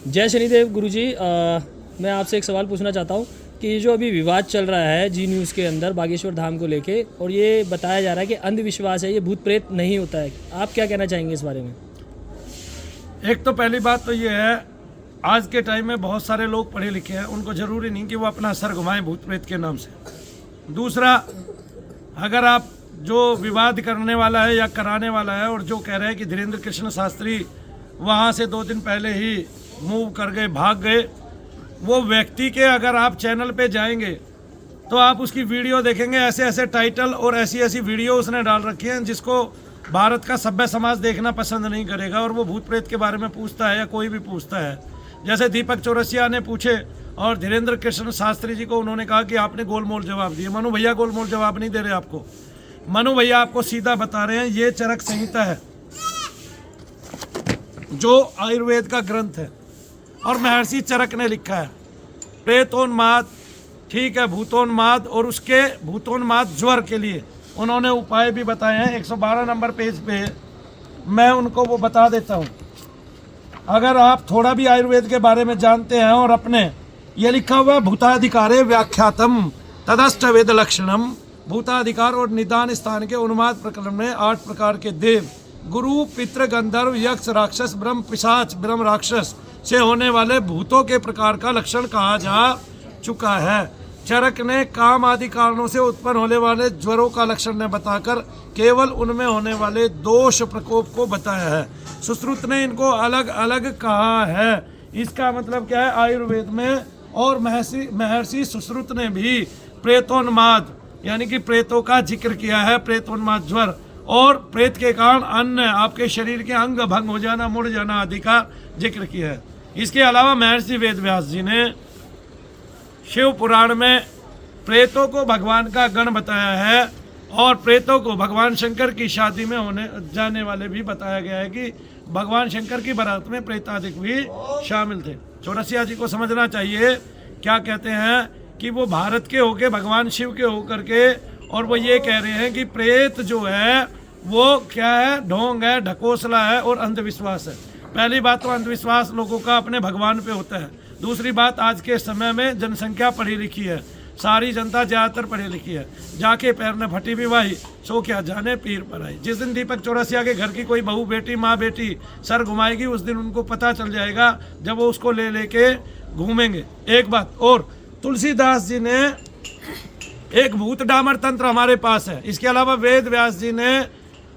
जय शनिदेव गुरुजी। मैं आपसे एक सवाल पूछना चाहता हूँ कि जो अभी विवाद चल रहा है जी न्यूज़ के अंदर बागेश्वर धाम को लेके, और ये बताया जा रहा है कि अंधविश्वास है, ये भूत प्रेत नहीं होता है, आप क्या कहना चाहेंगे इस बारे में? एक तो पहली बात तो ये है, आज के टाइम में बहुत सारे लोग पढ़े लिखे हैं, उनको ज़रूरी नहीं कि वो अपना सर घुमाएं भूत प्रेत के नाम से। दूसरा, अगर आप जो विवाद करने वाला है या कराने वाला है और जो कह रहे हैं कि धीरेन्द्र कृष्ण शास्त्री वहाँ से 2 दिन पहले ही मूव कर गए, भाग गए, वो व्यक्ति के अगर आप चैनल पे जाएंगे तो आप उसकी वीडियो देखेंगे, ऐसे ऐसे टाइटल और ऐसी ऐसी वीडियो उसने डाल रखी हैं जिसको भारत का सभ्य समाज देखना पसंद नहीं करेगा। और वो भूत प्रेत के बारे में पूछता है या कोई भी पूछता है, जैसे दीपक चौरसिया ने पूछे और धीरेन्द्र कृष्ण शास्त्री जी को उन्होंने कहा कि आपने गोलमोल जवाब दिए। मनु भैया गोलमोल जवाब नहीं दे रहे आपको, मनु भैया आपको सीधा बता रहे हैं, ये चरक संहिता है जो आयुर्वेद का ग्रंथ है और महर्षि चरक ने लिखा है। प्रेतोन्माद, ठीक है, भूतोन्माद और उसके भूतोन्माद ज्वर के लिए उन्होंने उपाय भी बताए हैं। 112 नंबर पेज पे मैं उनको वो बता देता हूँ। अगर आप थोड़ा भी आयुर्वेद के बारे में जानते हैं और अपने, ये लिखा हुआ है भूताधिकारे व्याख्यातम तदष्ट वेद लक्षणम, भूताधिकार और निदान स्थान के उन्माद प्रकरण में 8 प्रकार के देव, गुरु, पितृ, गंधर्व, यक्ष, राक्षस, ब्रह्म, पिशाच, ब्रह्म राक्षस से होने वाले भूतों के प्रकार का लक्षण कहा जा चुका है। चरक ने काम आदि कारणों से उत्पन्न होने वाले ज्वरों का लक्षण ने बताकर केवल उनमें होने वाले दोष प्रकोप को बताया है। सुश्रुत ने इनको अलग अलग कहा है। इसका मतलब क्या है, आयुर्वेद में और महर्षि सुश्रुत ने भी प्रेतोन्माद यानी कि प्रेतों का जिक्र किया है, प्रेतोन्माद ज्वर और प्रेत के कारण अन्य आपके शरीर के अंग भंग हो जाना, मुड़ जाना आदि का जिक्र किया है। इसके अलावा महर्षि वेदव्यास जी ने शिव पुराण में प्रेतों को भगवान का गण बताया है और प्रेतों को भगवान शंकर की शादी में होने जाने वाले भी बताया गया है कि भगवान शंकर की बारात में प्रेतादिक भी शामिल थे। चौरसिया जी को समझना चाहिए, क्या कहते हैं कि वो भारत के होके, भगवान शिव के होकर के, और वो ये कह रहे हैं कि प्रेत जो है वो क्या है, ढोंग है, ढकोसला है और अंधविश्वास है। पहली बात तो अंधविश्वास लोगों का अपने भगवान पे होता है। दूसरी बात, आज के समय में जनसंख्या पढ़ी लिखी है, सारी जनता ज़्यादातर पढ़ी लिखी है। जाके पैर ने फटी भी वाही, सो क्या जाने पीर पर आई। जिस दिन दीपक चौरसिया के घर की कोई बहू बेटी, माँ बेटी सर घुमाएगी, उस दिन उनको पता चल जाएगा जब वो उसको ले लेके घूमेंगे। एक बात और, तुलसीदास जी ने एक भूत डामर तंत्र हमारे पास है। इसके अलावा वेद व्यास जी ने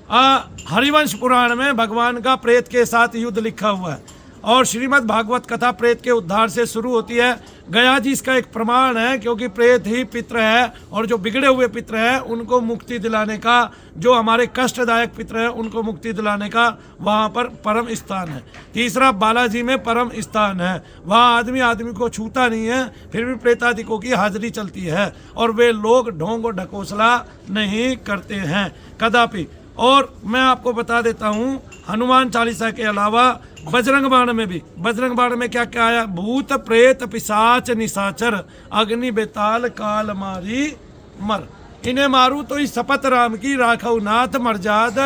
हरिवंश पुराण में भगवान का प्रेत के साथ युद्ध लिखा हुआ है और श्रीमद् भागवत कथा प्रेत के उद्धार से शुरू होती है। गया जी इसका एक प्रमाण है, क्योंकि प्रेत ही पितृ है और जो बिगड़े हुए पितृ हैं उनको मुक्ति दिलाने का, जो हमारे कष्टदायक पितृ हैं उनको मुक्ति दिलाने का वहाँ पर परम स्थान है। तीसरा, बालाजी में परम स्थान है, वहाँ आदमी आदमी को छूता नहीं है, फिर भी प्रेतादिकों की हाजिरी चलती है और वे लोग ढोंग और ढकोसला नहीं करते हैं कदापि। और मैं आपको बता देता हूँ, हनुमान चालीसा के अलावा बजरंग बाण में भी, बजरंग बाण में क्या क्या आया, भूत प्रेत पिशाच निशाचर अग्नि बेताल काल मारी मर, इन्हें मारू तो इस शपथ राम की राखऊ नाथ मर्जाद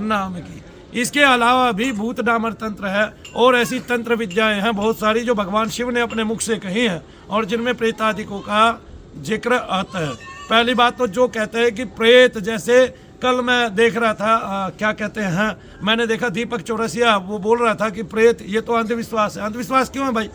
नाम की। इसके अलावा भी भूत डामर तंत्र है और ऐसी तंत्र विद्याएं हैं बहुत सारी जो भगवान शिव ने अपने मुख से कही हैं और जिनमें प्रेतादिकों का जिक्र आता है। पहली बात तो जो कहते हैं कि प्रेत, जैसे कल मैं देख रहा था क्या कहते हैं, मैंने देखा दीपक चौरसिया वो बोल रहा था कि प्रेत ये तो अंधविश्वास है। अंधविश्वास क्यों है भाई,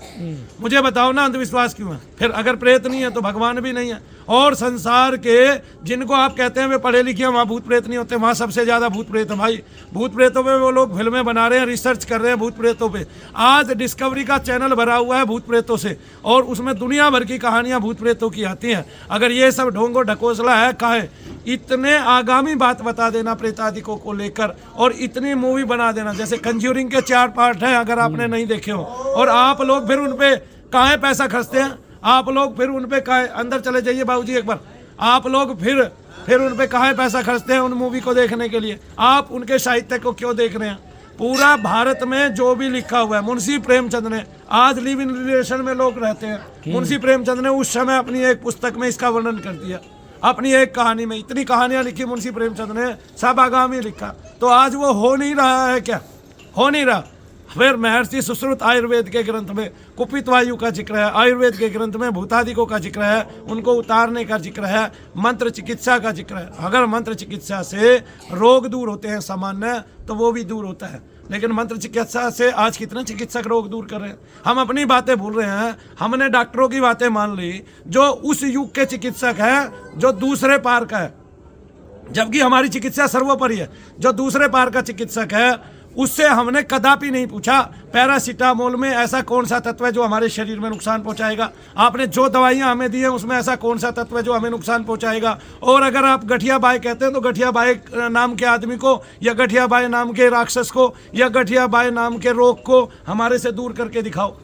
मुझे बताओ ना, अंधविश्वास क्यों है? फिर अगर प्रेत नहीं है तो भगवान भी नहीं है। और संसार के जिनको आप कहते हैं वे पढ़े लिखे हैं, वहाँ भूत प्रेत नहीं होते, वहाँ सबसे ज़्यादा भूत प्रेत है भाई। भूत प्रेतों पे वो लोग फिल्में बना रहे हैं, रिसर्च कर रहे हैं भूत प्रेतों पे। आज डिस्कवरी का चैनल भरा हुआ है भूत प्रेतों से और उसमें दुनिया भर की कहानियाँ भूत प्रेतों की आती हैं। अगर ये सब ढोंगो ढकोसला है, काहे इतने आगामी बात बता देना प्रेतादिकों को लेकर और इतनी मूवी बना देना, जैसे कंज्यूरिंग के 4 पार्ट हैं अगर आपने नहीं देखे हो, और आप लोग फिर उन पे काहे पैसा खर्चते हैं, आप लोग फिर उन पे काहे, अंदर चले जाइए बाबूजी एक बार, आप लोग फिर उन पे काहे पैसा खर्चते हैं उन मूवी को देखने के लिए, आप उनके साहित्य को क्यों देख रहे हैं? पूरा भारत में जो भी लिखा हुआ है, मुंशी प्रेमचंद ने, आज लिव इन रिलेशन में लोग रहते हैं, मुंशी प्रेमचंद ने उस समय अपनी एक पुस्तक में इसका वर्णन कर दिया। अपनी एक कहानी में इतनी कहानियां लिखी मुंशी प्रेमचंद ने, सब आगामी लिखा। तो आज वो हो नहीं रहा है क्या? हो नहीं रहा। फिर महर्षि सुश्रुत आयुर्वेद के ग्रंथ में कुपित वायु का जिक्र है, आयुर्वेद के ग्रंथ में भूतादिकों का जिक्र है, उनको उतारने का जिक्र है, मंत्र चिकित्सा का जिक्र है। अगर मंत्र चिकित्सा से रोग दूर होते हैं सामान्य, तो वो भी दूर होता है, लेकिन मंत्र चिकित्सा से आज कितने चिकित्सक रोग दूर कर रहे हैं। हम अपनी बातें भूल रहे हैं, हमने डॉक्टरों की बातें मान ली जो उस युग के चिकित्सक हैं जो दूसरे पार का है, जबकि हमारी चिकित्सा सर्वोपरि है। जो दूसरे पार का चिकित्सक है उससे हमने कदापि नहीं पूछा पैरासीटामोल में ऐसा कौन सा तत्व है जो हमारे शरीर में नुकसान पहुंचाएगा, आपने जो दवाइयां हमें दी हैं उसमें ऐसा कौन सा तत्व है जो हमें नुकसान पहुंचाएगा। और अगर आप गठिया बाई कहते हैं तो गठिया बाई नाम के आदमी को या गठिया बाई नाम के राक्षस को या गठिया बाई नाम के रोग को हमारे से दूर करके दिखाओ,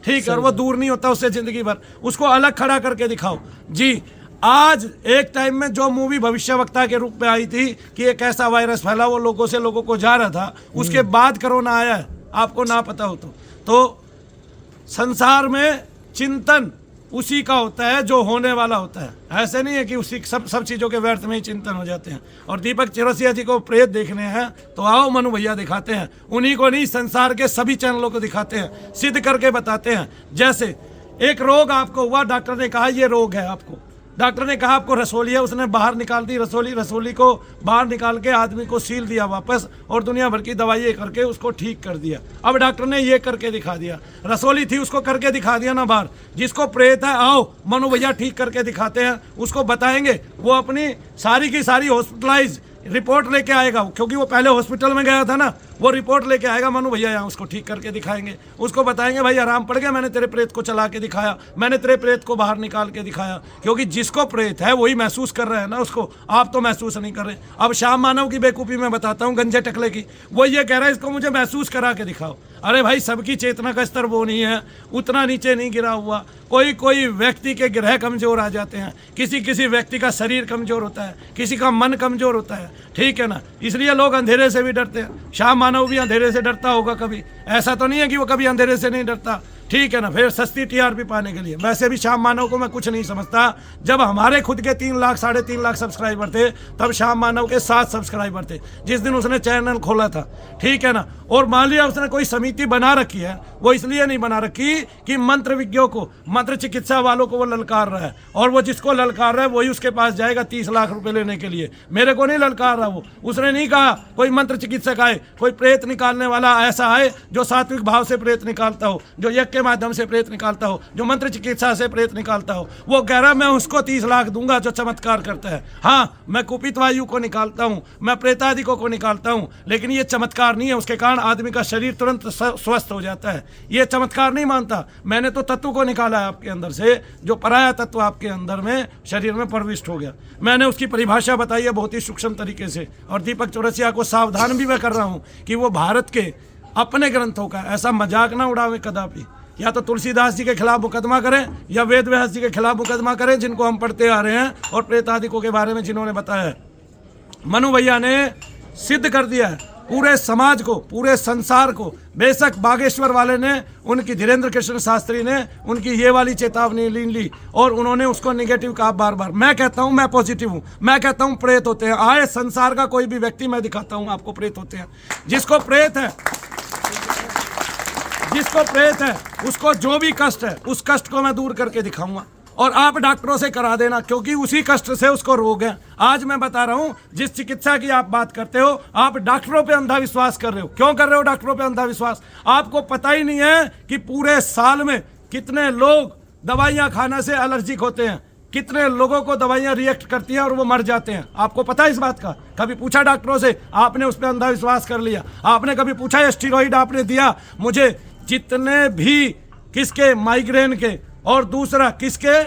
ठीक है। और वो दूर नहीं होता उससे जिंदगी भर, उसको अलग खड़ा करके दिखाओ जी। आज एक टाइम में जो मूवी भविष्यवक्ता के रूप में आई थी कि एक ऐसा वायरस फैला वो लोगों से लोगों को जा रहा था, उसके बाद कोरोना आया है, आपको ना पता हो तो संसार में चिंतन उसी का होता है जो होने वाला होता है। ऐसे नहीं है कि उसी सब चीज़ों के व्यर्थ में ही चिंतन हो जाते हैं। और दीपक चौरसिया जी को प्रेत देखने हैं तो आओ मनु भैया दिखाते हैं, उन्हीं को नहीं संसार के सभी चैनलों को दिखाते हैं, सिद्ध करके बताते हैं। जैसे एक रोग आपको हुआ, डॉक्टर ने कहा ये रोग है आपको, डॉक्टर ने कहा आपको रसोली है, उसने बाहर निकाल दी रसोली को बाहर निकाल के आदमी को सील दिया वापस और दुनिया भर की दवाइयाँ करके उसको ठीक कर दिया। अब डॉक्टर ने ये करके दिखा दिया, रसोली थी उसको करके दिखा दिया ना बाहर। जिसको प्रेत है आओ मनु भैया ठीक करके दिखाते हैं, उसको बताएंगे, वो अपनी सारी की सारी हॉस्पिटलाइज रिपोर्ट लेके आएगा, क्योंकि वो पहले हॉस्पिटल में गया था ना, वो रिपोर्ट लेके आएगा मनु भैया यहाँ, उसको ठीक करके दिखाएंगे, उसको बताएंगे भाई आराम पड़ गया, मैंने तेरे प्रेत को चला के दिखाया, मैंने तेरे प्रेत को बाहर निकाल के दिखाया। क्योंकि जिसको प्रेत है वही महसूस कर रहे हैं ना उसको, आप तो महसूस नहीं कर रहे। अब श्याम मानव की बेवकूफ़ी मैं बताता हूँ, गंजे टकले की, वो ये कह रहा है इसको मुझे महसूस करा के दिखाओ। अरे भाई सबकी चेतना का स्तर वो नहीं है, उतना नीचे नहीं गिरा हुआ। कोई व्यक्ति के ग्रह कमजोर आ जाते हैं, किसी व्यक्ति का शरीर कमजोर होता है, किसी का मन कमजोर होता है, ठीक है ना। इसलिए लोग अंधेरे से भी डरते हैं। श्याम मानव भी अंधेरे से डरता होगा कभी, ऐसा तो नहीं है कि वो कभी अंधेरे से नहीं डरता, ठीक है ना। फिर सस्ती टीआरपी पाने के लिए। वैसे भी श्याम मानव को मैं कुछ नहीं समझता। जब हमारे खुद के 3 लाख 3.5 लाख सब्सक्राइबर थे तब श्याम मानव के 7 सब्सक्राइबर थे जिस दिन उसने चैनल खोला था, ठीक है ना। और मान लिया उसने कोई समिति बना रखी है, वो इसलिए नहीं बना रखी कि मंत्र विज्ञों को, मंत्र चिकित्सा वालों को वो ललकार रहा है, और वो जिसको ललकार रहा है वही उसके पास जाएगा 30 लाख रुपए लेने के लिए। मेरे को नहीं ललकार रहा वो, उसने नहीं कहा कोई मंत्र चिकित्सक आए, कोई प्रेत निकालने वाला ऐसा आए जो सात्विक भाव से प्रेत निकालता हो, जो यज्ञ के माध्यम से प्रेत निकालता हो, जो मंत्र चिकित्सा से प्रेत निकालता हो। वो कह रहा मैं उसको 30 लाख दूंगा जो चमत्कार करता है। हाँ, मैं कुपित वायु को निकालता हूँ, मैं प्रेतादिकों को निकालता हूँ, लेकिन ये चमत्कार नहीं है। उसके कारण आदमी का शरीर तुरंत स्वस्थ हो जाता है, ये चमत्कार नहीं मानता। मैंने तो तत्व को निकाला है आपके अंदर से, जो पराया तत्व आपके अंदर में शरीर में प्रविष्ट हो गया। मैंने उसकी परिभाषा बताई है बहुत ही सूक्ष्म तरीके से, और दीपक चौरसिया को सावधान भी मैं कर रहा हूँ कि वो भारत के अपने ग्रंथों का ऐसा मजाक ना उड़ावे कदापि। या तो तुलसीदास जी के खिलाफ मुकदमा करें या वेद व्यास जी के खिलाफ मुकदमा करें, जिनको हम पढ़ते आ रहे हैं और प्रेतादिकों के बारे में जिन्होंने बताया है। मनु भैया ने सिद्ध कर दिया है पूरे समाज को, पूरे संसार को। बेशक बागेश्वर वाले ने, उनकी धीरेन्द्र कृष्ण शास्त्री ने उनकी ये वाली चेतावनी ली और उन्होंने उसको निगेटिव कहा बार बार। मैं कहता हूँ मैं पॉजिटिव हूँ, मैं कहता हूँ प्रेत होते हैं। आए संसार का कोई भी व्यक्ति मैं दिखाता हूँ आपको प्रेत होते हैं। जिसको प्रेत है, जिसको प्रेत है उसको जो भी कष्ट है उस कष्ट को मैं दूर करके दिखाऊंगा, और आप डॉक्टरों से करा देना, क्योंकि उसी कष्ट से उसको रोग है। आज मैं बता रहा हूं, जिस चिकित्सा की आप बात करते हो, आप डॉक्टरों पे अंधा विश्वास कर रहे हो। क्यों कर रहे हो डॉक्टरों पे अंधा विश्वास? आपको पता ही नहीं है कि पूरे साल में कितने लोग दवाइयां खाने से एलर्जिक होते हैं, कितने लोगों को दवाइयां रिएक्ट करती हैं और वो मर जाते हैं। आपको पता है इस बात का? कभी पूछा डॉक्टरों से? आपने उस पर अंधा विश्वास कर लिया। आपने कभी पूछा स्टीरॉइड आपने दिया मुझे? जितने भी किसके माइग्रेन के और दूसरा किसके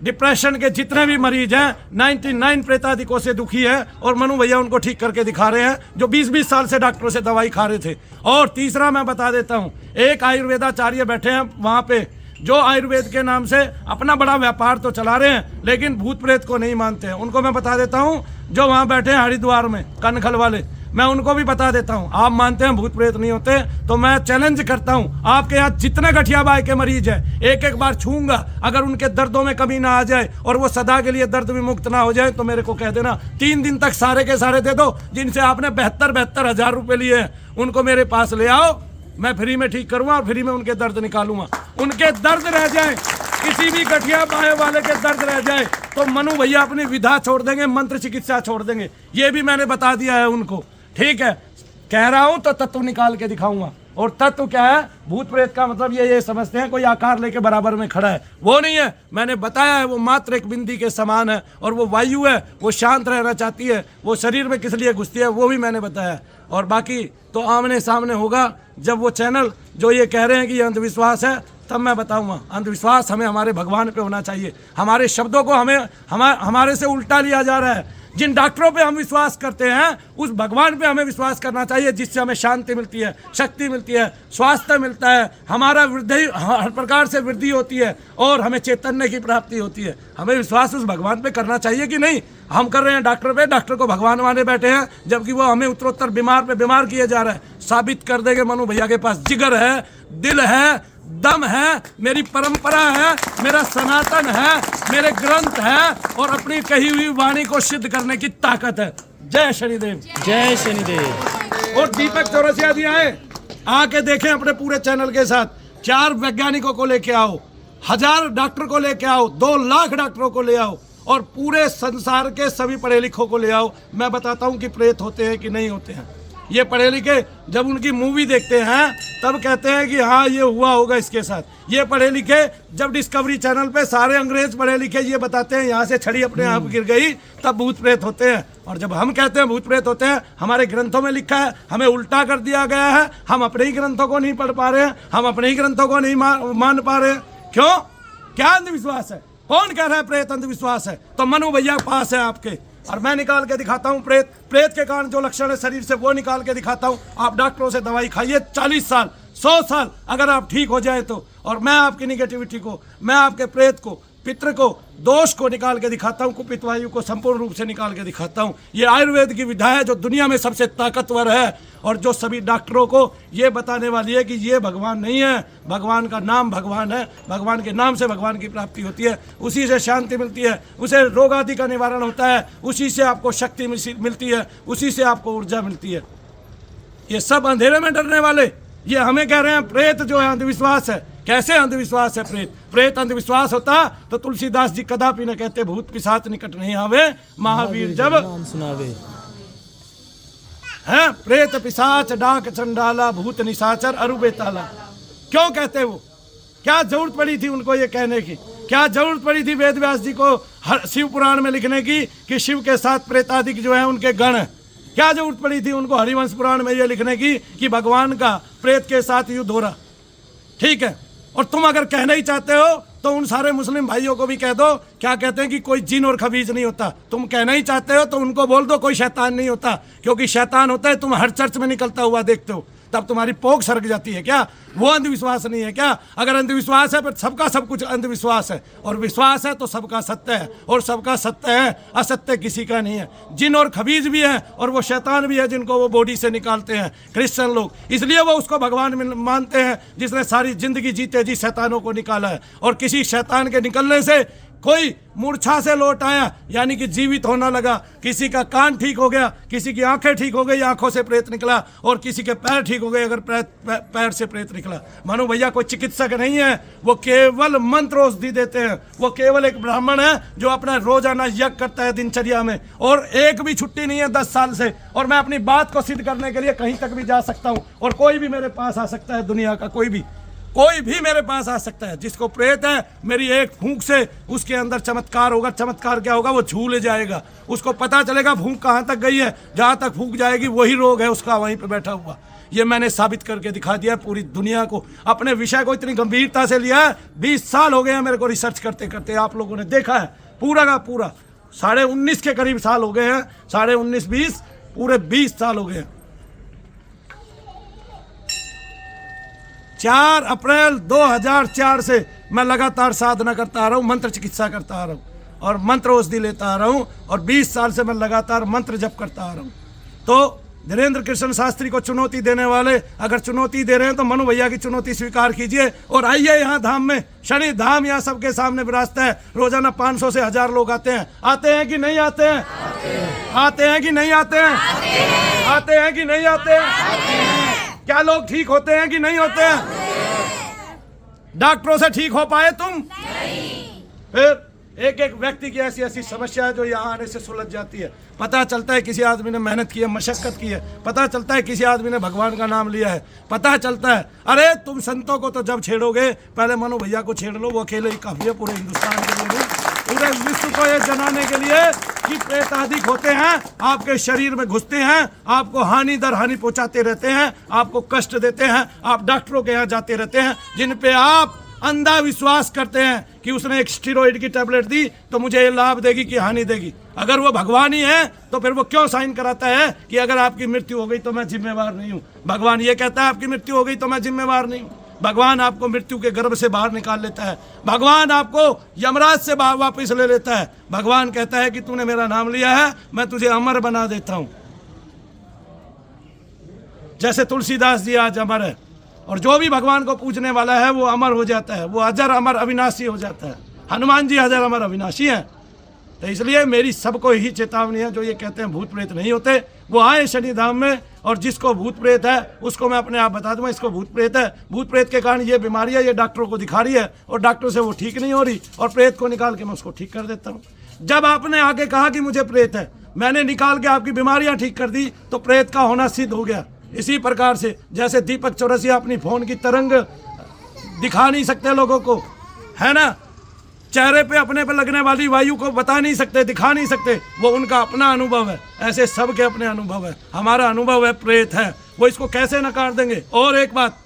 डिप्रेशन के जितने भी मरीज हैं 99 प्रेतादिकों से दुखी है, और मनु भैया उनको ठीक करके दिखा रहे हैं जो 20-20 साल से डॉक्टरों से दवाई खा रहे थे। और तीसरा मैं बता देता हूं, एक आयुर्वेदाचार्य बैठे हैं वहां पे जो आयुर्वेद के नाम से अपना बड़ा व्यापार तो चला रहे हैं लेकिन भूत प्रेत को नहीं मानते हैं। उनको मैं बता देता हूं, जो वहां बैठे हैं हरिद्वार में कनखल वाले, मैं उनको भी बता देता हूं। आप मानते हैं भूत प्रेत नहीं होते, तो मैं चैलेंज करता हूं, आपके यहाँ जितने गठिया बाई के मरीज हैं एक एक बार छूंगा, अगर उनके दर्दों में कमी ना आ जाए और वो सदा के लिए दर्द विमुक्त ना हो जाए तो मेरे को कह देना। 3 दिन तक सारे के सारे दे दो, जिनसे आपने 72,000 रुपए लिए हैं उनको मेरे पास ले आओ, मैं फ्री में ठीक करूँगा और फ्री में उनके दर्द निकालूंगा। उनके दर्द रह जाए, किसी भी गठिया बाएं वाले के दर्द रह जाए तो मनु भैया अपनी विधा छोड़ देंगे, मंत्र चिकित्सा छोड़ देंगे। ये भी मैंने बता दिया है उनको, ठीक है। कह रहा हूं तो तत्व निकाल के दिखाऊंगा। और तत्व क्या है? भूत प्रेत का मतलब ये समझते हैं कोई आकार लेके बराबर में खड़ा है, वो नहीं है। मैंने बताया है वो मात्र एक बिंदी के समान है और वो वायु है, वो शांत रहना चाहती है, वो शरीर में किस लिए घुसती है वो भी मैंने बताया। और बाकी तो आमने सामने होगा जब वो चैनल जो ये कह रहे हैं कि ये अंधविश्वास है, तब मैं बताऊंगा। अंधविश्वास हमें हमारे भगवान पे होना चाहिए। हमारे शब्दों को हमारे से उल्टा लिया जा रहा है। जिन डॉक्टरों पे हम विश्वास करते हैं उस भगवान पे हमें विश्वास करना चाहिए, जिससे हमें शांति मिलती है, शक्ति मिलती है, स्वास्थ्य मिलता है, हमारा वृद्धि हर प्रकार से वृद्धि होती है और हमें चैतन्य की प्राप्ति होती है। हमें विश्वास उस भगवान पे करना चाहिए कि नहीं? हम कर रहे हैं डॉक्टर पे, डॉक्टर को भगवान माने बैठे हैं, जबकि वो हमें उत्तरोत्तर बीमार पे बीमार किए जा रहा है। साबित कर देंगे मनु भैया के पास जिगर है, दिल है, दम है, मेरी परंपरा है, मेरा सनातन है, मेरे ग्रंथ है और अपनी कही हुई वाणी को सिद्ध करने की ताकत है। जय शनिदेव, जय शनिदेव। और दीपक चौरसिया जी आए, आके देखें अपने पूरे चैनल के साथ। 4 वैज्ञानिकों को लेके आओ, 1000 डॉक्टर को लेके आओ, 2 लाख डॉक्टरों को ले आओ और पूरे संसार के सभी पढ़े लिखों को ले आओ। मैं बताता हूँ कि प्रेत होते हैं कि नहीं होते हैं। ये पढ़े लिखे जब उनकी मूवी देखते हैं तब कहते हैं कि हाँ ये हुआ होगा इसके साथ। ये पढ़े लिखे जब डिस्कवरी चैनल पे सारे अंग्रेज पढ़े लिखे ये बताते हैं यहाँ से छड़ी अपने आप गिर गई, तब भूत प्रेत होते हैं। और जब हम कहते हैं भूत प्रेत होते हैं, हमारे ग्रंथों में लिखा है, हमें उल्टा कर दिया गया है। हम अपने ही ग्रंथों को नहीं पढ़ पा रहे हैं, हम अपने ही ग्रंथों को नहीं मान पा रहे हैं। क्यों? क्या अंधविश्वास है? कौन कह रहा है प्रेत अंधविश्वास है? तो मनु भैया पास है आपके, और मैं निकाल के दिखाता हूँ प्रेत के कारण जो लक्षण है शरीर से वो निकाल के दिखाता हूँ। आप डॉक्टरों से दवाई खाइए 40 साल 100 साल, अगर आप ठीक हो जाए तो। और मैं आपकी निगेटिविटी को, मैं आपके प्रेत को, पितृ को, दोष को निकाल के दिखाता हूँ, कुपित वायु को संपूर्ण रूप से निकाल के दिखाता हूँ। ये आयुर्वेद की विधा है जो दुनिया में सबसे ताकतवर है और जो सभी डॉक्टरों को ये बताने वाली है कि ये भगवान नहीं है, भगवान का नाम भगवान है, भगवान के नाम से भगवान की प्राप्ति होती है, उसी से शांति मिलती है, उसे रोग आदि का निवारण होता है, उसी से आपको शक्ति मिलती है, उसी से आपको ऊर्जा मिलती है। ये सब अंधेरे में डरने वाले ये हमें कह रहे हैं प्रेत जो है अंधविश्वास है। कैसे अंधविश्वास है प्रेत? प्रेत अंधविश्वास होता तो तुलसीदास जी कदापि न कहते भूत पिशाच निकट नहीं आवे, महावीर जब नाम सुनावे। है प्रेत पिशाच डाक चंडाला भूत निशाचर अरु बेताला। क्यों कहते वो? क्या जरूरत पड़ी थी उनको ये कहने की? क्या जरूरत पड़ी थी वेद व्यास जी को शिव पुराण में लिखने की कि शिव के साथ प्रेतादिक जो है उनके गण है? क्या जरूरत पड़ी थी उनको हरिवंश पुराण में ये लिखने की कि भगवान का प्रेत के साथ युद्ध हो रहा? ठीक है, और तुम अगर कहना ही चाहते हो तो उन सारे मुस्लिम भाइयों को भी कह दो, क्या कहते हैं कि कोई जिन और खबीज नहीं होता। तुम कहना ही चाहते हो तो उनको बोल दो कोई शैतान नहीं होता, क्योंकि शैतान होता है तुम हर चर्च में निकलता हुआ देखते हो, तब तुम्हारी पोक सरक जाती है। क्या वो अंधविश्वास नहीं है क्या? अगर अंधविश्वास है फिर सबका सब कुछ अंधविश्वास है, और विश्वास है तो सबका सत्य है, और सबका सत्य है, असत्य किसी का नहीं है। जिन और खबीज भी है और वो शैतान भी है जिनको वो बॉडी से निकालते हैं क्रिश्चियन लोग, इसलिए वो उसको भगवान मानते हैं जिसने सारी जिंदगी जीते जी शैतानों को निकाला है। और किसी शैतान के निकलने से कोई मूर्छा से लौट आया यानी कि जीवित होना लगा, किसी का कान ठीक हो गया, किसी की आंखें ठीक हो गई, आंखों से प्रेत निकला, और किसी के पैर ठीक हो गए अगर पैर से प्रेत निकला। मनु भैया कोई चिकित्सक नहीं है, वो केवल मंत्र औषधि देते हैं। वो केवल एक ब्राह्मण है जो अपना रोजाना यज्ञ करता है दिनचर्या में, और एक भी छुट्टी नहीं है 10 साल से। और मैं अपनी बात को सिद्ध करने के लिए कहीं तक भी जा सकता हूँ, और कोई भी मेरे पास आ सकता है, दुनिया का कोई भी मेरे पास आ सकता है। जिसको प्रेत है मेरी एक फूंक से उसके अंदर चमत्कार होगा। चमत्कार क्या होगा? वो झूल जाएगा, उसको पता चलेगा फूंक कहाँ तक गई है, जहाँ तक फूंक जाएगी वही रोग है उसका वहीं पे बैठा हुआ। ये मैंने साबित करके दिखा दिया पूरी दुनिया को। अपने विषय को इतनी गंभीरता से लिया है, 20 साल हो गए हैं मेरे को रिसर्च करते करते। आप लोगों ने देखा है पूरा का पूरा 19.5 के करीब साल हो गए हैं, 19.5 20 पूरे 20 साल हो गए हैं। 4 अप्रैल 2004 से मैं लगातार साधना करता आ रहा हूँ, मंत्र चिकित्सा करता आ रहा हूँ और मंत्र औषधि लेता आ रहा हूँ, और 20 साल से मैं लगातार मंत्र जप करता आ रहा हूँ। तो धीरेन्द्र कृष्ण शास्त्री को चुनौती देने वाले अगर चुनौती दे रहे हैं तो मनु भैया की चुनौती स्वीकार कीजिए और आइए यहाँ धाम में। शनि धाम यहाँ सबके सामने विराजता है। रोजाना 500 से 1000 लोग आते हैं कि नहीं आते हैं? आते हैं कि नहीं आते हैं? आते हैं कि नहीं आते हैं? क्या लोग ठीक होते हैं कि नहीं होते हैं? डॉक्टरों से ठीक हो पाए तुम? फिर एक एक व्यक्ति की ऐसी ऐसी समस्या है जो यहाँ आने से सुलझ जाती है। पता चलता है किसी आदमी ने मेहनत की है, मशक्कत की है, पता चलता है किसी आदमी ने भगवान का नाम लिया है, पता चलता है। अरे तुम संतों को तो जब छेड़ोगे, पहले मनु भैया को छेड़ लो, वो अकेले ही काफी है पूरे हिंदुस्तान के लिए नहीं, पूरे विश्व को ये जनाने के लिए कि प्रेतादिक होते हैं, आपके शरीर में घुसते हैं, आपको हानि दर हानि पहुंचाते रहते हैं, आपको कष्ट देते हैं, आप डॉक्टरों के यहाँ जाते रहते हैं, जिन पे आप अंधा विश्वास करते हैं कि उसने एक स्टेरॉइड की टैबलेट दी तो मुझे ये लाभ देगी कि हानि देगी। अगर वो भगवान ही है तो फिर वो क्यों साइन कराता है कि अगर आपकी मृत्यु हो गई तो मैं जिम्मेवार नहीं हूँ? भगवान ये कहता है आपकी मृत्यु हो गई तो मैं जिम्मेवार नहीं हूँ। भगवान आपको मृत्यु के गर्भ से बाहर निकाल लेता है, भगवान आपको यमराज से वापस ले लेता है। भगवान कहता है कि तूने मेरा नाम लिया है, मैं तुझे अमर बना देता हूँ। जैसे तुलसीदास जी आज अमर है, और जो भी भगवान को पूजने वाला है वो अमर हो जाता है, वो अजर अमर अविनाशी हो जाता है। हनुमान जी अजर अमर अविनाशी हैं। तो इसलिए मेरी सबको यही चेतावनी है, जो ये कहते हैं भूत प्रेत नहीं होते, वो आए शनि धाम में, और जिसको भूत प्रेत है उसको मैं अपने आप बता दूंगा इसको भूत प्रेत है। भूत प्रेत के कारण ये बीमारी है, ये डॉक्टरों को दिखा रही है, और डॉक्टर से वो ठीक नहीं हो रही, और प्रेत को निकाल के मैं उसको ठीक कर देता हूँ। जब आपने आके कहा कि मुझे प्रेत है, मैंने निकाल के आपकी बीमारियां ठीक कर दी, तो प्रेत का होना सिद्ध हो गया। इसी प्रकार से जैसे दीपक चौरसिया अपनी फोन की तरंग दिखा नहीं सकते लोगों को, है ना, चेहरे पे अपने पे लगने वाली वायु को बता नहीं सकते, दिखा नहीं सकते, वो उनका अपना अनुभव है। ऐसे सबके अपने अनुभव है। हमारा अनुभव है प्रेत है, वो इसको कैसे नकार देंगे? और एक बात,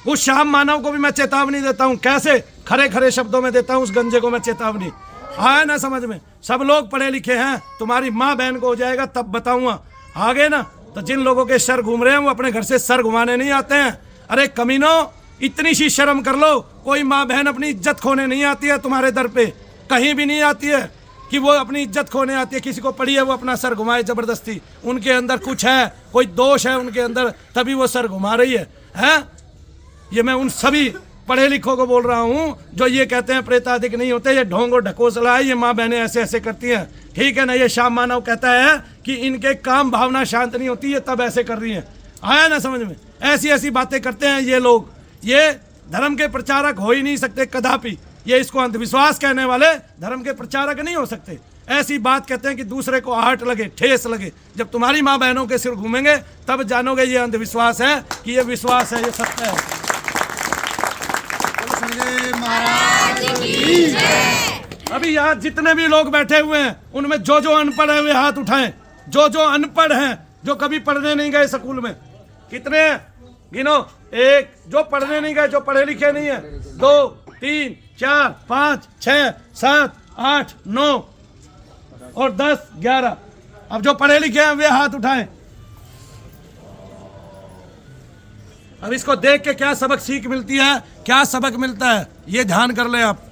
उस श्याम मानव को भी मैं चेतावनी देता हूँ। कैसे? खरे खरे शब्दों में देता हूँ उस गंजे को मैं चेतावनी। आया ना समझ में? सब लोग पढ़े लिखे हैं, तुम्हारी माँ बहन को हो जाएगा तब बताऊंगा। आगे ना, तो जिन लोगों के सर घूम रहे हैं वो अपने घर से सर घुमाने नहीं आते हैं। अरे कमीनों, इतनी सी शर्म कर लो। कोई माँ बहन अपनी इज्जत खोने नहीं आती है तुम्हारे दर पे, कहीं भी नहीं आती है कि वो अपनी इज्जत खोने आती है। किसी को पड़ी है वो अपना सर घुमाए जबरदस्ती, उनके अंदर कुछ है, कोई दोष है उनके अंदर, तभी वो सर घुमा रही है, हैं? ये मैं उन सभी पढ़े लिखों को बोल रहा हूँ जो ये कहते हैं प्रेतादिक नहीं होते, ये ढोंग और ढकोसला है, ये माँ बहनें ऐसे ऐसे करती हैं, ठीक है ना। ये श्याम मानव कहता है कि इनके काम भावना शांत नहीं होती, ये तब ऐसे कर रही हैं। आया ना समझ में? ऐसी ऐसी बातें करते हैं ये लोग। ये धर्म के प्रचारक हो ही नहीं सकते कदापि। ये इसको अंधविश्वास कहने वाले धर्म के प्रचारक नहीं हो सकते। ऐसी बात कहते हैं कि दूसरे को आहट लगे, ठेस लगे। जब तुम्हारी माँ बहनों के सिर घूमेंगे तब जानोगे ये अंधविश्वास है कि ये विश्वास है, ये सत्य है। अभी यहाँ जितने भी लोग बैठे हुए हैं उनमें जो जो अनपढ़ हैं वे हाथ उठाएं। जो जो अनपढ़ हैं, जो कभी पढ़ने नहीं गए स्कूल में, कितने हैं? गिनो। एक। जो पढ़ने नहीं गए, जो पढ़े लिखे नहीं है, 2 3 4 5 6 7 8 9 और 10 11। अब जो पढ़े लिखे हैं वे हाथ उठाएं। अब इसको देख के क्या सबक सीख मिलती है, क्या सबक मिलता है, ये ध्यान कर ले आप,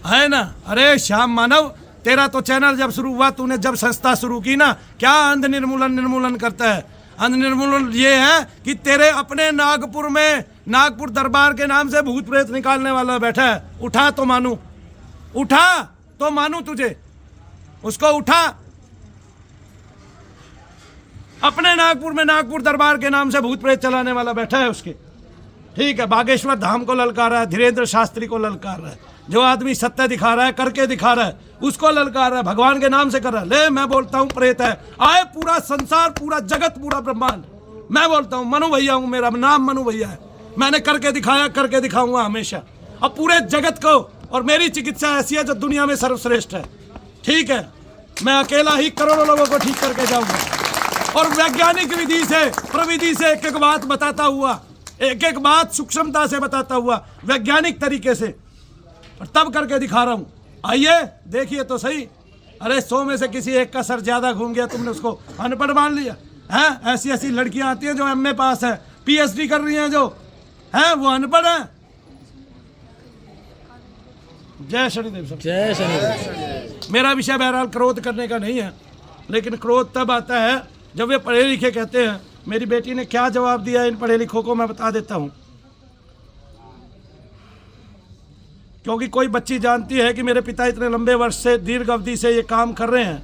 है ना। अरे श्याम मानव, तेरा तो चैनल जब शुरू हुआ, तूने जब संस्था शुरू की ना, क्या अंध निर्मूलन करता है? अंध निर्मूलन ये है कि तेरे अपने नागपुर में, नागपुर दरबार के नाम से भूत प्रेत निकालने वाला बैठा है। उठा तो मानू, उठा तो मानू तुझे, उसको उठा। अपने नागपुर में नागपुर दरबार के नाम से भूत प्रेत चलाने वाला बैठा है उसके, ठीक है। बागेश्वर धाम को ललकार रहा है, धीरेन्द्र शास्त्री को ललकार रहा है। जो आदमी सत्य दिखा रहा है, करके दिखा रहा है, उसको ललकार रहा है, भगवान के नाम से कर रहा है। ले, मैं बोलता हूँ प्रेत है। आए पूरा संसार, पूरा जगत, पूरा ब्रह्मांड, मैं बोलता हूँ मनु भैया हूँ, मेरा नाम मनु भैया है। मैंने करके दिखाया, करके दिखाऊंगा हमेशा। अब पूरे जगत को, और मेरी चिकित्सा ऐसी है जो दुनिया में सर्वश्रेष्ठ है, ठीक है। मैं अकेला ही करोड़ों लोगों को ठीक करके जाऊंगा, और वैज्ञानिक विधि से, प्रविधि से एक एक बात बताता हुआ, एक एक बात सूक्ष्मता से बताता हुआ, वैज्ञानिक तरीके से, और तब करके दिखा रहा हूं। आइए देखिए तो सही। अरे 100 में से किसी एक का सर ज्यादा घूम गया, तुमने उसको अनपढ़ मान लिया है? ऐसी ऐसी लड़कियां आती हैं जो एमए पास है, पीएचडी कर रही हैं, जो है वो अनपढ़ है। जय शनिदेव सब। जय शनिदेव। मेरा विषय बहरहाल क्रोध करने का नहीं है, लेकिन क्रोध तब आता है जब वे पढ़े लिखे कहते हैं। मेरी बेटी ने क्या जवाब दिया इन पढ़े लिखों को मैं बता देता हूं, क्योंकि कोई बच्ची जानती है कि मेरे पिता इतने लंबे वर्ष से, दीर्घ अवधि से ये काम कर रहे हैं।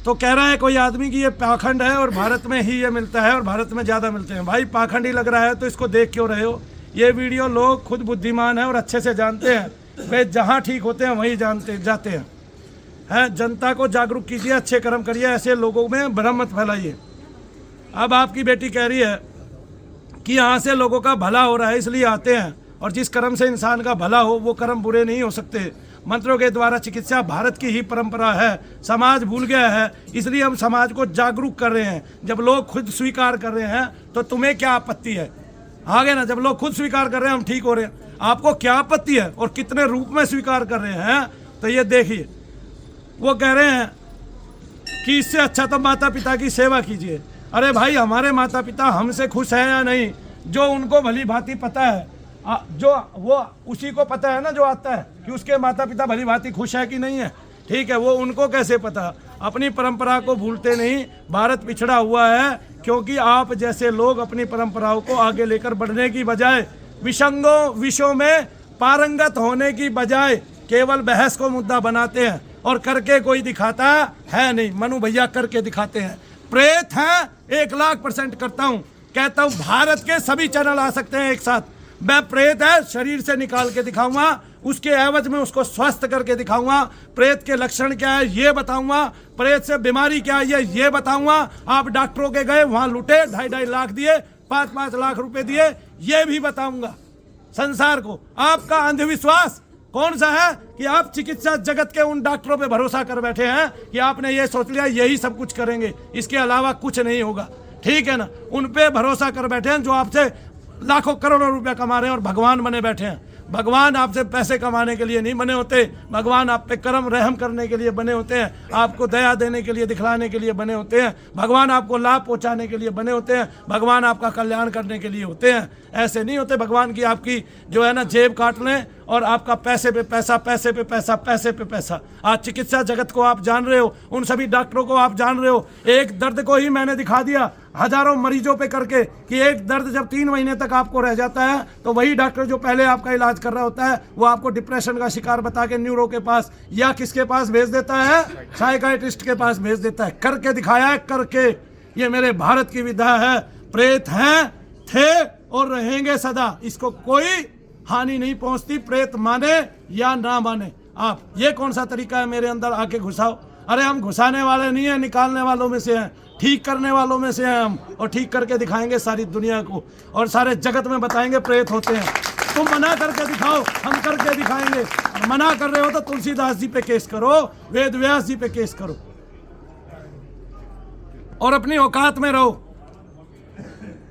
तो कह रहा है कोई आदमी कि ये पाखंड है और भारत में ही ये मिलता है और भारत में ज़्यादा मिलते हैं। भाई पाखंड ही लग रहा है तो इसको देख क्यों रहे हो? ये वीडियो लोग खुद बुद्धिमान है और अच्छे से जानते हैं, वे जहाँ ठीक होते हैं वहीं जाते हैं। जनता को जागरूक कीजिए, अच्छे कर्म करिए, ऐसे लोगों में भ्रम मत फैलाइए। अब आपकी बेटी कह रही है कि यहाँ से लोगों का भला हो रहा है इसलिए आते हैं, और जिस कर्म से इंसान का भला हो वो कर्म बुरे नहीं हो सकते। मंत्रों के द्वारा चिकित्सा भारत की ही परंपरा है, समाज भूल गया है, इसलिए हम समाज को जागरूक कर रहे हैं। जब लोग खुद स्वीकार कर रहे हैं तो तुम्हें क्या आपत्ति है? आगे ना, जब लोग खुद स्वीकार कर रहे हैं हम ठीक हो रहे हैं, आपको क्या आपत्ति है? और कितने रूप में स्वीकार कर रहे हैं तो ये देखिए। वो कह रहे हैं कि इससे अच्छा तो माता पिता की सेवा कीजिए। अरे भाई, हमारे माता पिता हमसे खुश हैं या नहीं, जो उनको भली भांति पता है, जो वो उसी को पता है ना जो आता है कि उसके माता पिता भली भांति खुश है कि नहीं है। ठीक है, वो उनको कैसे पता? अपनी परंपरा को भूलते नहीं। भारत पिछड़ा हुआ है क्योंकि आप जैसे लोग अपनी परंपराओं को आगे लेकर बढ़ने की बजाय विषयों में पारंगत होने की बजाय केवल बहस को मुद्दा बनाते हैं, और करके कोई दिखाता है नहीं। मनु भैया करके दिखाते हैं। प्रेत हैं 1,00,000% करता हूँ, कहता हूँ भारत के सभी चैनल आ सकते हैं एक साथ। मैं प्रेत है शरीर से निकाल के दिखाऊंगा, उसके एवज में उसको स्वस्थ करके दिखाऊंगा। प्रेत के लक्षण क्या है ये बताऊंगा, प्रेत से बीमारी क्या है ये बताऊंगा। आप डॉक्टरों के गए वहां लुटे, 2.5 लाख दिए, 5-5 लाख रुपए दिए, ये भी बताऊंगा संसार को। आपका अंधविश्वास कौन सा है कि आप चिकित्सा जगत के उन डॉक्टरों पे भरोसा कर बैठे हैं कि आपने ये सोच लिया यही सब कुछ करेंगे, इसके अलावा कुछ नहीं होगा। ठीक है ना, उन पे भरोसा कर बैठे हैं जो आपसे लाखों करोड़ों रुपया कमा रहे हैं और भगवान बने बैठे हैं। भगवान आपसे पैसे कमाने के लिए नहीं बने होते, भगवान आप पे कर्म रहम करने के लिए बने होते हैं, आपको दया देने के लिए, दिखलाने के लिए बने होते हैं। भगवान आपको लाभ पहुंचाने के लिए बने होते हैं, भगवान आपका कल्याण करने के लिए होते हैं। ऐसे नहीं होते भगवान की आपकी जो है ना जेब काट लें और आपका पैसे पे पैसा, पैसे पे पैसा, पैसे पे पैसा। आज चिकित्सा जगत को आप जान रहे हो, उन सभी डॉक्टरों को आप जान रहे हो। एक दर्द को ही मैंने दिखा दिया हजारों मरीजों पे करके कि एक दर्द जब 3 महीने तक आपको रह जाता है तो वही डॉक्टर जो पहले आपका इलाज कर रहा होता है वो आपको डिप्रेशन का शिकार बता के न्यूरो के पास या किसके पास भेज देता है, साइकाइट्रिस्ट के पास भेज देता है। करके दिखाया है, करके। ये मेरे भारत की विधा है। प्रेत हैं, थे और रहेंगे सदा, इसको कोई हानि नहीं पहुंचती, प्रेत माने या ना माने। आप ये कौन सा तरीका है मेरे अंदर आके घुसाओ? अरे हम घुसाने वाले नहीं है, निकालने वालों में से हैं, ठीक करने वालों में से हैं हम, और ठीक करके दिखाएंगे सारी दुनिया को और सारे जगत में बताएंगे प्रेत होते हैं। तुम मना करके दिखाओ, हम करके दिखाएंगे। मना कर रहे हो तो तुलसीदास जी पे केस करो, वेद व्यास जी पे केस करो, और अपनी औकात में रहो,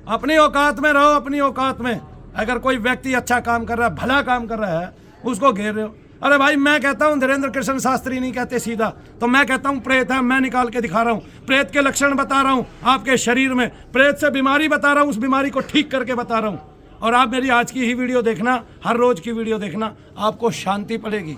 अपनी औकात में रहो, अपनी औकात में। अगर कोई व्यक्ति अच्छा काम कर रहा है, भला काम कर रहा है, उसको घेर रहे हो। अरे भाई, मैं कहता हूँ धीरेन्द्र कृष्ण शास्त्री नहीं कहते सीधा, तो मैं कहता हूँ प्रेत है, मैं निकाल के दिखा रहा हूँ, प्रेत के लक्षण बता रहा हूँ आपके शरीर में, प्रेत से बीमारी बता रहा हूँ, उस बीमारी को ठीक करके बता रहा हूँ। और आप मेरी आज की ही वीडियो देखना, हर रोज की वीडियो देखना, आपको शांति पड़ेगी।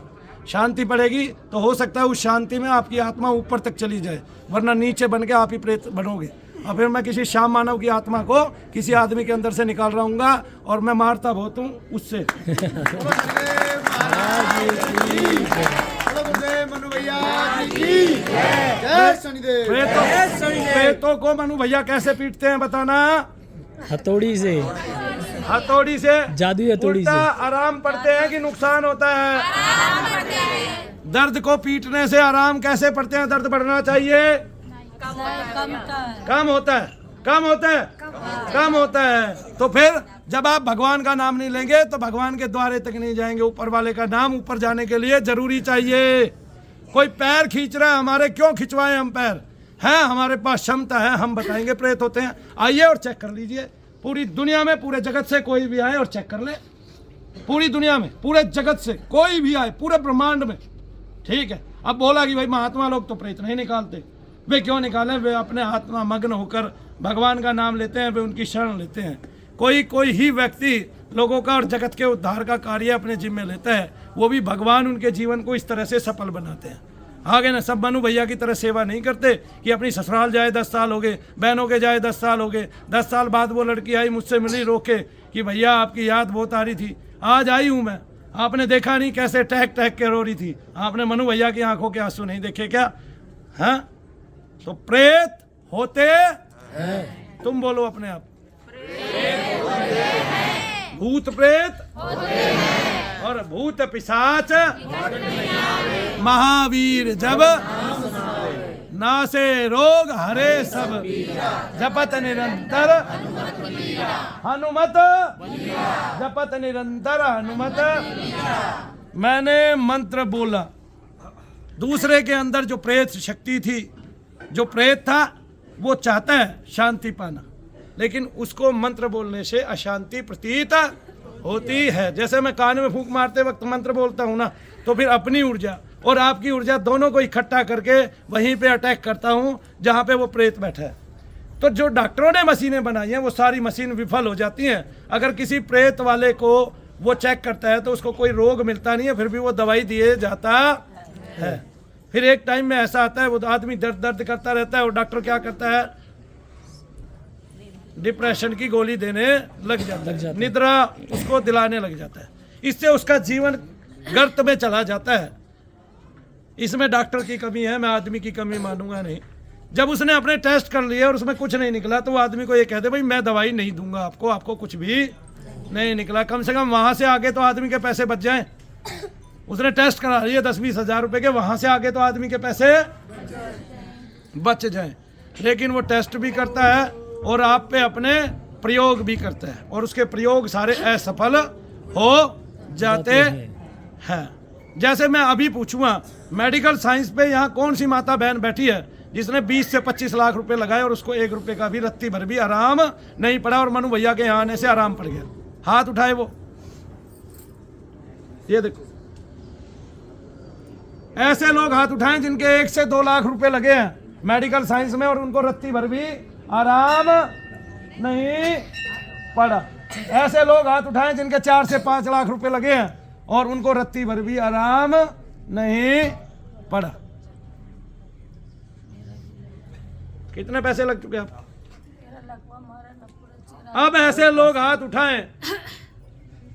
शांति पड़ेगी तो हो सकता है उस शांति में आपकी आत्मा ऊपर तक चली जाए, वरना नीचे बन के आप ही प्रेत बनोगे। और फिर मैं किसी श्याम मानव की आत्मा को किसी आदमी के अंदर से निकाल रहूँगा और मैं मारता बहुत हूँ उससे। प्रेतों को मनु भैया कैसे पीटते हैं बताना? हथौड़ी से, हथौड़ी से, जादुई हथौड़ी से। आराम पड़ते हैं कि नुकसान होता है? दर्द को पीटने से आराम कैसे पड़ते हैं? दर्द बढ़ना चाहिए, कम होता है, कम होता है, कम होता है। तो फिर जब आप भगवान का नाम नहीं लेंगे तो भगवान के द्वारे तक नहीं जाएंगे। ऊपर वाले का नाम ऊपर जाने के लिए जरूरी चाहिए। कोई पैर खींच रहा है हमारे, क्यों खिंचवाए हम पैर? हैं हमारे पास क्षमता है, हम बताएंगे प्रेत होते हैं। आइए और चेक कर लीजिए, पूरी दुनिया में, पूरे जगत से कोई भी आए और चेक कर ले। पूरी दुनिया में, पूरे जगत से कोई भी आए, पूरे ब्रह्मांड में। ठीक है, अब बोला कि भाई महात्मा लोग तो प्रेत नहीं निकालते। वे क्यों निकालें? वे अपने आत्मा मग्न होकर भगवान का नाम लेते हैं, वे उनकी शरण लेते हैं। कोई ही व्यक्ति लोगों का और जगत के उद्धार का कार्य अपने जिम्मे लेता है, वो भी भगवान उनके जीवन को इस तरह से सफल बनाते हैं। आगे ना, सब मनु भैया की तरह सेवा नहीं करते कि अपनी ससुराल जाए 10 साल हो गए, बहनों के जाए 10 साल हो गए, 10 साल बाद वो लड़की आई मुझसे मिली रोके कि भैया आपकी याद बहुत आ रही थी, आज आई हूँ मैं। आपने देखा नहीं कैसे टहक टहक के रो रही थी? आपने मनु भैया की आंखों के आंसू नहीं देखे क्या? हाँ, तो प्रेत होते तुम बोलो अपने आप, भूत प्रेत और भूत पिशाच महावीर जब नासे रोग हरे सब जपत निरंतर हनुमत जपत निरंतर हनुमत। मैंने मंत्र बोला, दूसरे के अंदर जो प्रेत शक्ति थी, जो प्रेत था, वो चाहता है शांति पाना, लेकिन उसको मंत्र बोलने से अशांति प्रतीत होती है। जैसे मैं कान में फूंक मारते वक्त मंत्र बोलता हूँ ना, तो फिर अपनी ऊर्जा और आपकी ऊर्जा दोनों को इकट्ठा करके वहीं पे अटैक करता हूँ जहाँ पे वो प्रेत बैठा है। तो जो डॉक्टरों ने मशीनें बनाई हैं वो सारी मशीन विफल हो जाती हैं। अगर किसी प्रेत वाले को वो चेक करता है तो उसको कोई रोग मिलता नहीं है, फिर भी वो दवाई दिए जाता है। फिर एक टाइम में ऐसा आता है वो आदमी दर्द करता रहता है और डॉक्टर क्या करता है, डिप्रेशन की गोली देने लग जाता है, निद्रा उसको दिलाने लग जाता है। इससे उसका जीवन गर्त में चला जाता है। इसमें डॉक्टर की कमी है, मैं आदमी की कमी मानूंगा नहीं। जब उसने अपने टेस्ट कर लिए और उसमें कुछ नहीं निकला तो वो आदमी को ये कह दे भाई मैं दवाई नहीं दूंगा आपको, आपको कुछ भी नहीं निकला, कम से कम वहां से आगे तो आदमी के पैसे बच जाएं। उसने टेस्ट करा लिए 10-20 हज़ार रुपए के, वहां से आगे तो आदमी के पैसे बच जाएं। लेकिन वो टेस्ट भी करता है और आप पे अपने प्रयोग भी करता है और उसके प्रयोग सारे असफल हो जाते हैं। जैसे मैं अभी पूछूंगा मेडिकल साइंस पे यहाँ कौन सी माता बहन बैठी है जिसने 20 से 25 लाख रुपए लगाए और उसको 1 रुपए का भी रत्ती भर भी आराम नहीं पड़ा और मनु भैया के यहाँ आने से आराम पड़ गया? हाथ उठाए वो, ये देखो ऐसे लोग हाथ उठाएं जिनके 1 से 2 लाख रुपए लगे हैं मेडिकल साइंस में और उनको रत्ती भर भी आराम नहीं पड़ा। ऐसे लोग हाथ उठाएं जिनके 4 से 5 लाख रुपए लगे हैं और उनको रत्ती भर भी आराम नहीं पड़ा। कितने पैसे लग चुके आप? अब ऐसे लोग हाथ उठाएं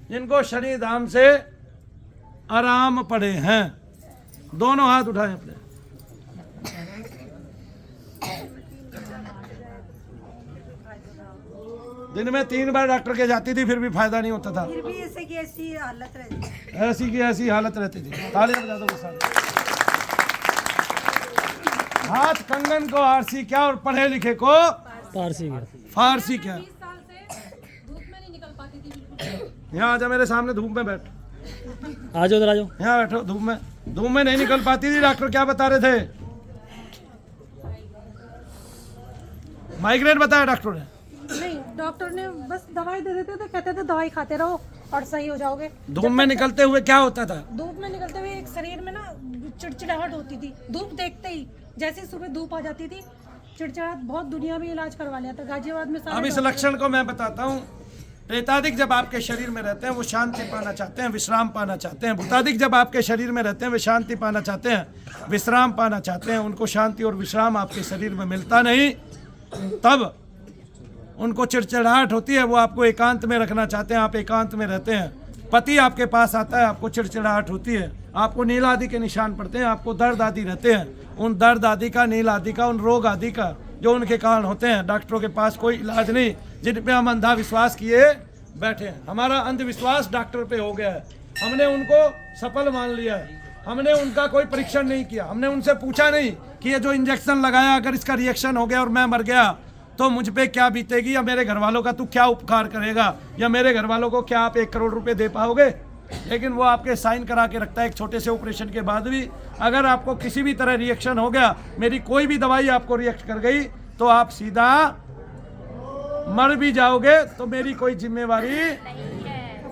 जिनको शनि धाम से आराम पड़े हैं। दोनों हाथ उठाएं अपने। दिन में 3 बार डॉक्टर के जाती थी फिर भी फायदा नहीं होता था। फिर भी ऐसे की ऐसी हालत रहती थी। ऐसी की ऐसी हालत रहती थी। तालियां बजा दो सारे। हाथ कंगन को आरसी क्या और पढ़े लिखे को पारसी का फारसी क्या। 20 साल से धूप में नहीं निकल पाती थी बिल्कुल। यहाँ आजा मेरे सामने, धूप में बैठ, आ जाओ, उधर आ जाओ। यहाँ बैठो। धूप में नहीं निकल पाती थी। डॉक्टर क्या बता रहे थे? माइग्रेन बताया डॉक्टर ने? नहीं, डॉक्टर ने बस दवाई दे देते थे, कहते थे दवाई खाते रहो और सही हो जाओगे। धूप में निकलते हुए क्या होता था? धूप में निकलते हुए एक शरीर में ना चिड़चिड़ाहट होती थी। धूप देखते ही, जैसे सुबह धूप आ जाती थी, चिड़चिड़ाहट। बहुत दुनिया में इलाज करवा लिया था, गाजियाबाद में सारे अब इस डॉक्टर। लक्षण को मैं बताता हूँ। प्रेतादिक जब आपके शरीर में रहते हैं वो शांति पाना चाहते हैं, विश्राम पाना चाहते हैं। भूतादिक जब आपके शरीर में रहते हैं वे शांति पाना चाहते हैं, विश्राम पाना चाहते हैं। उनको शांति और विश्राम आपके शरीर में मिलता नहीं, तब उनको चिड़चिड़ाहट होती है। वो आपको एकांत में रखना चाहते हैं, आप एकांत में रहते हैं। पति आपके पास आता है, आपको चिड़चिड़ाहट होती है, आपको नील आदि के निशान पड़ते हैं, आपको दर्द आदि रहते हैं। उन दर्द आदि का, नील आदि का, उन रोग आदि का जो उनके कारण होते हैं, डॉक्टरों के पास कोई इलाज नहीं, जिन पे हम अंधा विश्वास किए बैठे हैं। हमारा अंधविश्वास डॉक्टर पे हो गया है। हमने उनको सफल मान लिया है। हमने उनका कोई परीक्षण नहीं किया। हमने उनसे पूछा नहीं कि ये जो इंजेक्शन लगाया अगर इसका रिएक्शन हो गया और मैं मर गया तो मुझ पे क्या बीतेगी, या मेरे घर वालों का तू क्या उपकार करेगा, या मेरे घर वालों को क्या आप 1 करोड़ रुपए दे पाओगे। लेकिन वो आपके साइन करा के रखता है एक छोटे से ऑपरेशन के बाद भी। अगर आपको किसी भी तरह रिएक्शन हो गया, मेरी कोई भी दवाई आपको रिएक्ट कर गई तो आप सीधा मर भी जाओगे, तो मेरी कोई जिम्मेवारी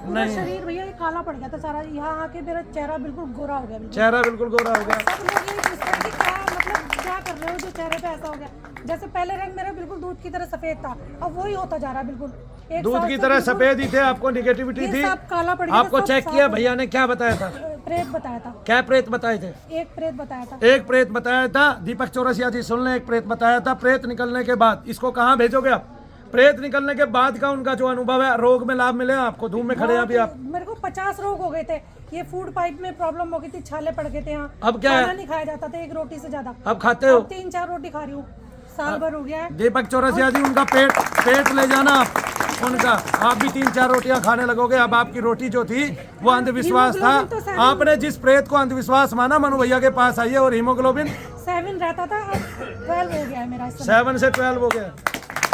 पूरा शरीर भैया ये काला पड़ गया था सारा। यहाँ आके मेरा चेहरा बिल्कुल गोरा हो गया। चेहरा बिल्कुल गोरा हो गया। सब लोग ये पूछते हैं कि क्या मतलब क्या कर रहे हो जो चेहरे पे ऐसा हो गया। जैसे पहले रंग मेरा बिल्कुल दूध की तरह सफेद था, अब वही होता जा रहा है बिल्कुल। एक दूध साल की से तरह बिल्कुल सफेद ही थे, आपको निगेटिविटी ये थी, सब काला पड़ गया। आपको सब चेक साफ किया हो भैया ने, क्या बताया था? गया। प्रेत बताया था। क्या प्रेत बताए थे? एक प्रेत बताया था। एक प्रेत बताया था। दीपक चौरसिया जी सुन लें, एक प्रेत बताया था। प्रेत निकलने के बाद इसको कहाँ भेजोगे आप? प्रेत निकलने के बाद का उनका जो अनुभव है, रोग में लाभ मिले आपको? धूप में खड़े हैं अभी आप। मेरे को 50 रोग हो गए थे। ये फूड पाइप में प्रॉब्लम हो गई थी, छाले पड़ गए थे यहाँ। अब क्या है? खाना नहीं खाया जाता था एक रोटी से ज्यादा। अब खाते हो? 3-4 रोटी खा रही हूँ, साल भर हो गया है। दीपक चौरसिया जी, उनका पेट ले जाना आप उनका। आप भी 3-4 रोटियां खाने लगोगे। अब आपकी रोटी जो थी वो अंधविश्वास था। आपने जिस प्रेत को अंधविश्वास माना, मनु भैया के पास आइए। और हीमोग्लोबिन 7 रहता था, अब 12 हो गया है मेरा इस समय। 7 से 12 हो गया।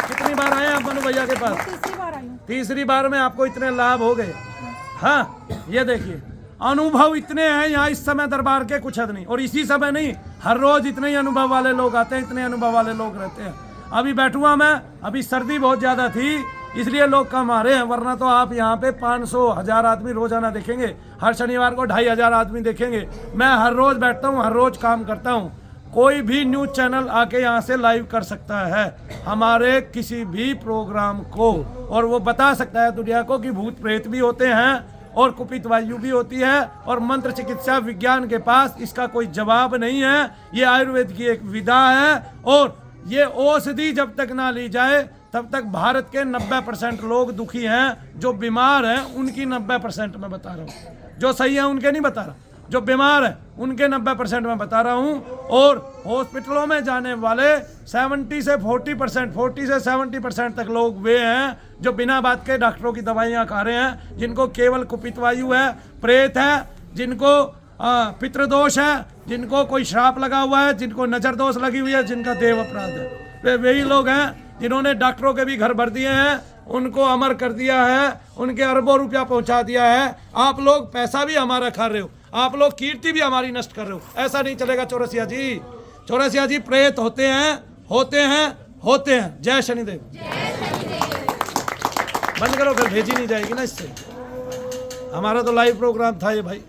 कितनी बार आए आप मनु भैया के पास? तीसरी बार आई हूँ। तीसरी बार में आपको इतने लाभ हो गए। हाँ, ये देखिए, अनुभव इतने हैं यहाँ इस समय दरबार के, कुछ हद नहीं। और इसी समय नहीं, हर रोज इतने ही अनुभव वाले लोग आते हैं, इतने अनुभव वाले लोग रहते हैं। अभी बैठूंगा मैं, अभी सर्दी बहुत ज्यादा थी इसलिए लोग कम आ रहे हैं, वरना तो आप यहाँ पे 500-1000 आदमी रोजाना देखेंगे। हर शनिवार को 2500 आदमी देखेंगे। मैं हर रोज बैठता हूँ, हर रोज काम करता हूँ। कोई भी न्यूज चैनल आके यहाँ से लाइव कर सकता है हमारे किसी भी प्रोग्राम को, और वो बता सकता है दुनिया को कि भूत प्रेत भी होते हैं और कुपित वायु भी होती है। और मंत्र चिकित्सा विज्ञान के पास इसका कोई जवाब नहीं है। ये आयुर्वेद की एक विधा है, और ये औषधि जब तक ना ली जाए तब तक भारत के 90% लोग दुखी हैं। जो बीमार हैं उनकी 90% मैं बता रहा हूँ, जो सही है उनके नहीं बता रहा। जो बीमार है उनके 90% मैं बता रहा हूँ। और हॉस्पिटलों में जाने वाले 70 से 40%, 40 से 70% तक लोग वे हैं जो बिना बात के डॉक्टरों की दवाइयाँ खा रहे हैं, जिनको केवल कुपित वायु है, प्रेत है, जिनको पितृदोष है, जिनको कोई श्राप लगा हुआ है, जिनको नजर दोष लगी हुई है, जिनका देव अपराध है। वे वही लोग हैं जिन्होंने डॉक्टरों के भी घर भर दिए हैं, उनको अमर कर दिया है, उनके अरबों रुपया पहुंचा दिया है। आप लोग पैसा भी हमारा खा रहे हो, आप लोग कीर्ति भी हमारी नष्ट कर रहे हो। ऐसा नहीं चलेगा चौरसिया जी। चौरसिया जी, प्रेत होते हैं, होते हैं, होते हैं। जय शनिदेव। बंद करो, फिर भेजी नहीं जाएगी ना इससे। हमारा तो लाइव प्रोग्राम था ये भाई।